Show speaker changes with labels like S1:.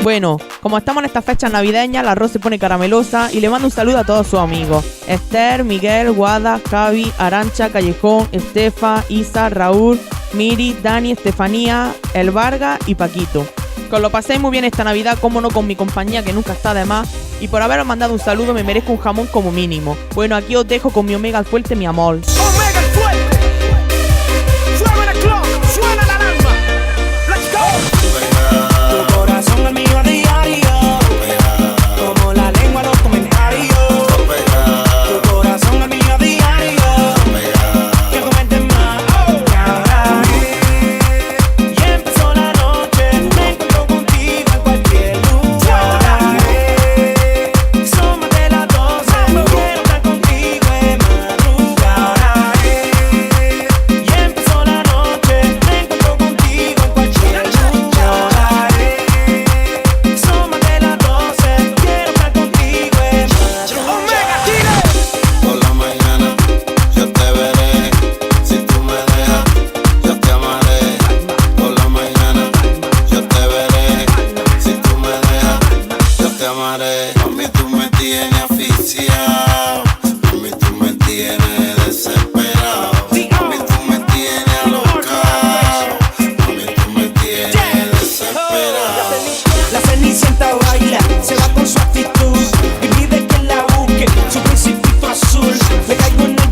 S1: Bueno, como estamos en estas fechas navideñas, la arroz se pone caramelosa y le mando un saludo a todos sus amigos. Esther, Miguel, Guada, Javi, Arancha, Callejón, Estefa, Isa, Raúl, Miri, Dani, Estefanía, El Varga y Paquito. Que os lo paséis muy bien esta Navidad, como no, con mi compañía que nunca está de más. Y por haberos mandado un saludo me merezco un jamón como mínimo. Bueno, aquí os dejo con mi Omega al fuerte, mi amor.
S2: Omega el fuerte. Suena el clock, suena la alarma. Let's go. Tu corazón es mío a diario. Como la lengua los comentarios. Tu corazón es mío a diario. Que comenten más. Y empezó la noche. Me encuentro contigo en cualquier lugar. Son más de las 12. Quiero estar contigo en madrugada. Y empezó la noche. Me encuentro contigo en cualquier lugar. Son más de las 12. Quiero estar contigo en madrugada. Omega, Chile.
S3: Por la mañana yo te veré, si tú me dejas yo te amaré. Por la mañana yo te veré, si tú me dejas yo te amaré. Mami, tú me tienes asfixiado, mami, tú me tienes desesperado, mami, tú me tienes alocado, mami, tú me tienes desesperado.
S2: La Cenicienta baila, se va con su actitud y pide que la busque, su principito azul. Le caigo en el